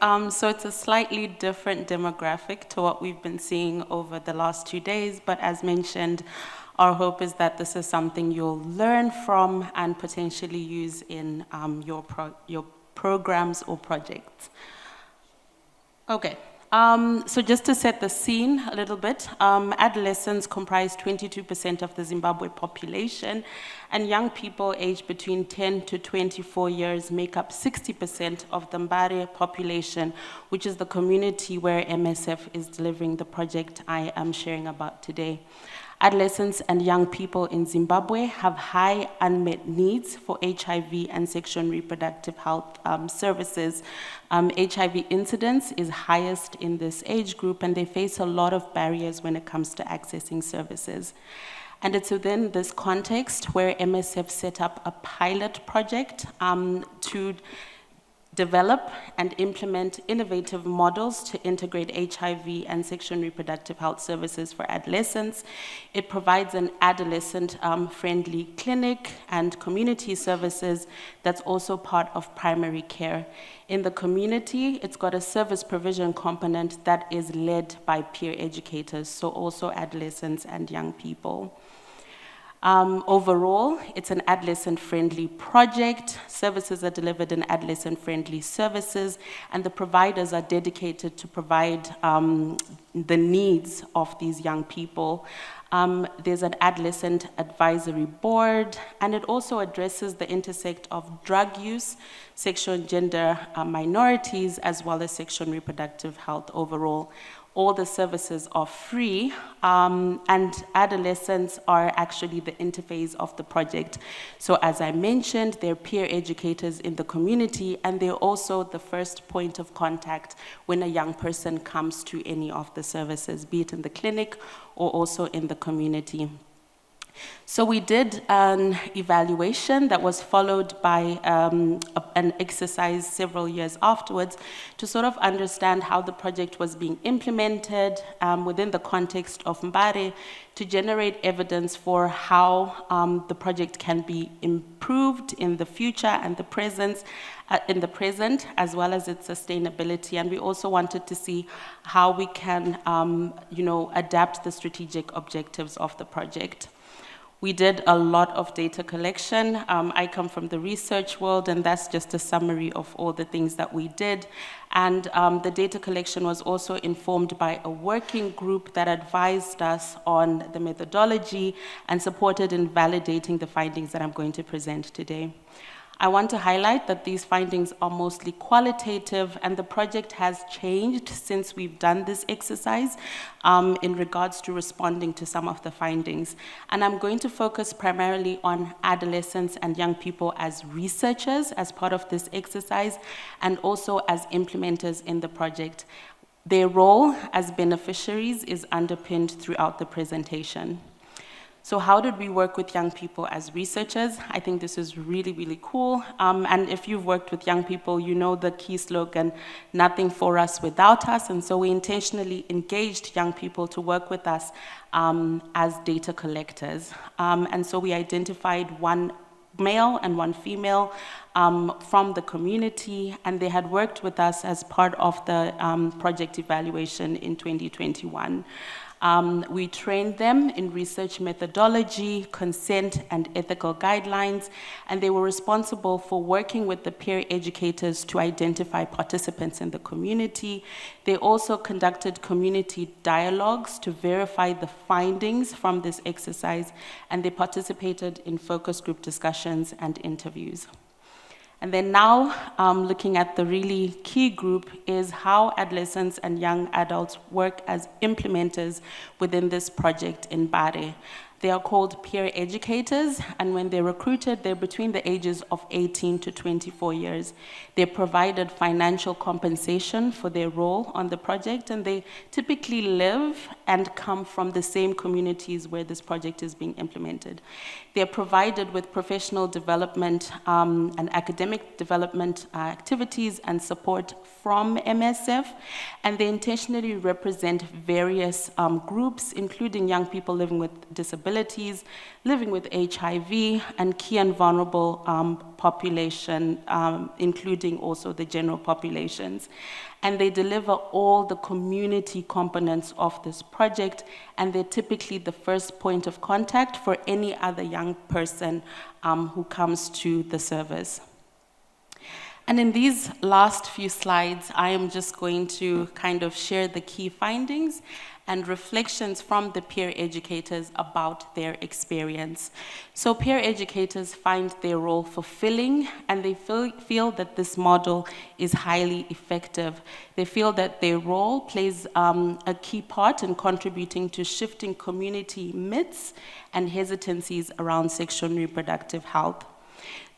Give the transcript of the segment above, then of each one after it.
So it's a slightly different demographic to what we've been seeing over the last 2 days, but as mentioned, our hope is that this is something you'll learn from and potentially use in your programs or projects. Okay. So just to set the scene a little bit, adolescents comprise 22% of the Zimbabwe population, and young people aged between 10 to 24 years make up 60% of the Mbare population, which is the community where MSF is delivering the project I am sharing about today. Adolescents and young people in Zimbabwe have high unmet needs for HIV and sexual and reproductive health services. HIV incidence is highest in this age group, and they face a lot of barriers when it comes to accessing services. And it's within this context where MSF set up a pilot project to develop and implement innovative models to integrate HIV and sexual and reproductive health services for adolescents. It provides an adolescent-friendly clinic and community services that's also part of primary care. In the community, it's got a service provision component that is led by peer educators, so also adolescents and young people. Overall, it's an adolescent-friendly project. Services are delivered in adolescent-friendly services, and the providers are dedicated to provide the needs of these young people. There's an adolescent advisory board, and it also addresses the intersect of drug use, sexual and gender minorities, as well as sexual and reproductive health overall. All the services are free, and adolescents are actually the interface of the project. So as I mentioned, they're peer educators in the community, and they're also the first point of contact when a young person comes to any of the services, be it in the clinic or also in the community. So we did an evaluation that was followed by an exercise several years afterwards to sort of understand how the project was being implemented within the context of Mbare, to generate evidence for how the project can be improved in the future and the present, as well as its sustainability. And we also wanted to see how we can adapt the strategic objectives of the project. We did a lot of data collection. I come from the research world, and that's just a summary of all the things that we did. And the data collection was also informed by a working group that advised us on the methodology and supported in validating the findings that I'm going to present today. I want to highlight that these findings are mostly qualitative, and the project has changed since we've done this exercise in regards to responding to some of the findings. And I'm going to focus primarily on adolescents and young people as researchers as part of this exercise, and also as implementers in the project. Their role as beneficiaries is underpinned throughout the presentation. So how did we work with young people as researchers? I think this is really, really cool. And if you've worked with young people, you know the key slogan, nothing for us without us. And so we intentionally engaged young people to work with us as data collectors. And so we identified one male and one female from the community, and they had worked with us as part of the project evaluation in 2021. We trained them in research methodology, consent, and ethical guidelines, and they were responsible for working with the peer educators to identify participants in the community. They also conducted community dialogues to verify the findings from this exercise, and they participated in focus group discussions and interviews. And then now, looking at the really key group is how adolescents and young adults work as implementers within this project in Mbare. They are called peer educators, and when they're recruited, they're between the ages of 18 to 24 years. They're provided financial compensation for their role on the project, and they typically live and come from the same communities where this project is being implemented. They're provided with professional development and academic development activities and support from MSF, and they intentionally represent various groups, including young people living with disabilities, disabilities, living with HIV, and key and vulnerable population, including also the general populations. And they deliver all the community components of this project, and they're typically the first point of contact for any other young person who comes to the service. And in these last few slides, I am just going to kind of share the key findings and reflections from the peer educators about their experience. So peer educators find their role fulfilling, and they feel that this model is highly effective. They feel that their role plays a key part in contributing to shifting community myths and hesitancies around sexual and reproductive health.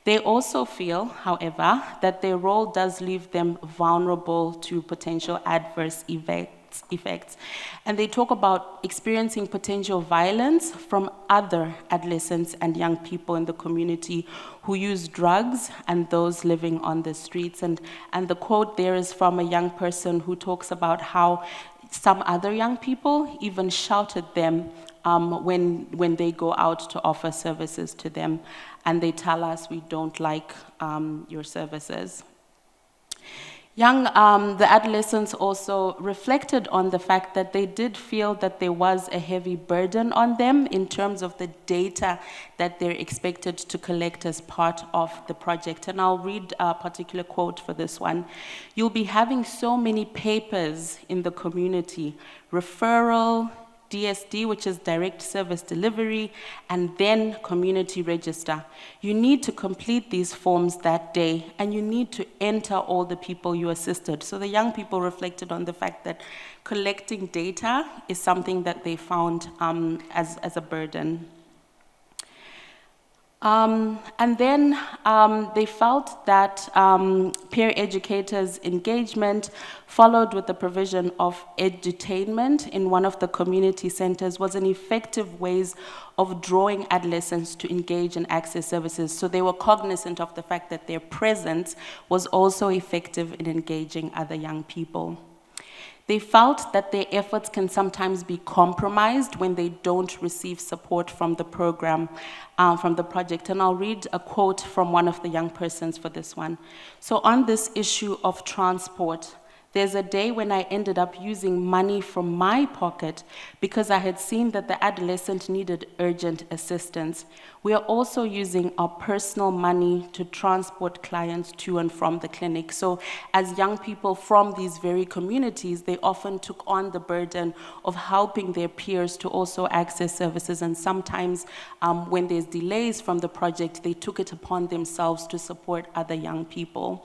They also feel, however, that their role does leave them vulnerable to potential adverse effects. And they talk about experiencing potential violence from other adolescents and young people in the community who use drugs and those living on the streets. And the quote there is from a young person who talks about how some other young people even shouted them when they go out to offer services to them, and they tell us, we don't like your services. The adolescents also reflected on the fact that they did feel that there was a heavy burden on them in terms of the data that they're expected to collect as part of the project. And I'll read a particular quote for this one. "You'll be having so many papers in the community, referral, DSD, which is direct service delivery, and then community register. You need to complete these forms that day, and you need to enter all the people you assisted." So the young people reflected on the fact that collecting data is something that they found as a burden. And then they felt that peer educators' engagement, followed with the provision of edutainment in one of the community centers, was an effective ways of drawing adolescents to engage and access services. So they were cognizant of the fact that their presence was also effective in engaging other young people. They felt that their efforts can sometimes be compromised when they don't receive support from the program, from the project. And I'll read a quote from one of the young persons for this one. "So on this issue of transport, there's a day when I ended up using money from my pocket because I had seen that the adolescent needed urgent assistance. We are also using our personal money to transport clients to and from the clinic." So as young people from these very communities, they often took on the burden of helping their peers to also access services. And sometimes when there's delays from the project, they took it upon themselves to support other young people.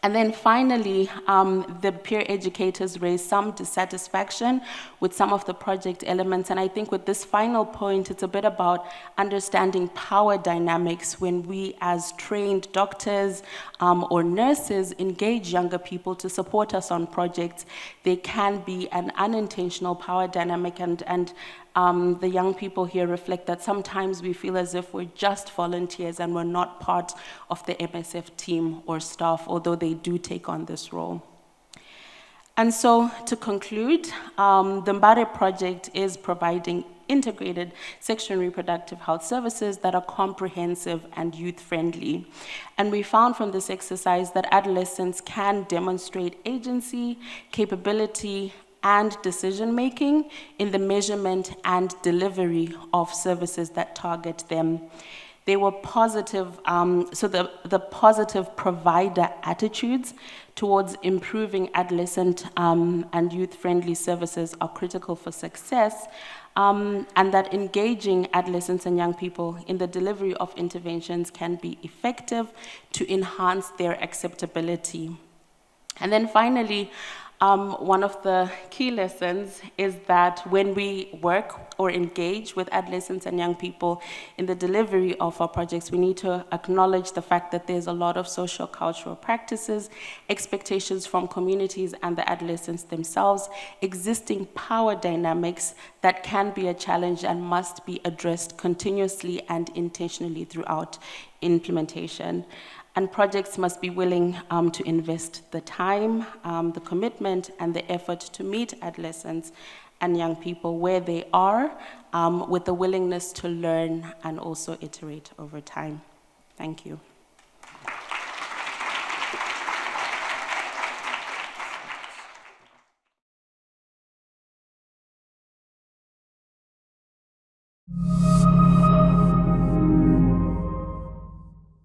And then finally, the peer educators raised some dissatisfaction with some of the project elements. And I think with this final point, it's a bit about understanding power dynamics when we as trained doctors or nurses engage younger people to support us on projects. There can be an unintentional power dynamic, and the young people here reflect that sometimes we feel as if we're just volunteers and we're not part of the MSF team or staff, although they do take on this role. And so, to conclude, the Mbare project is providing integrated sexual and reproductive health services that are comprehensive and youth-friendly. And we found from this exercise that adolescents can demonstrate agency, capability, and decision-making in the measurement and delivery of services that target them. They were positive, so the positive provider attitudes towards improving adolescent and youth-friendly services are critical for success, and that engaging adolescents and young people in the delivery of interventions can be effective to enhance their acceptability. And then finally, one of the key lessons is that when we work or engage with adolescents and young people in the delivery of our projects, we need to acknowledge the fact that there's a lot of social cultural practices, expectations from communities and the adolescents themselves, existing power dynamics that can be a challenge and must be addressed continuously and intentionally throughout implementation. And projects must be willing to invest the time, the commitment, and the effort to meet adolescents and young people where they are, with the willingness to learn and also iterate over time. Thank you.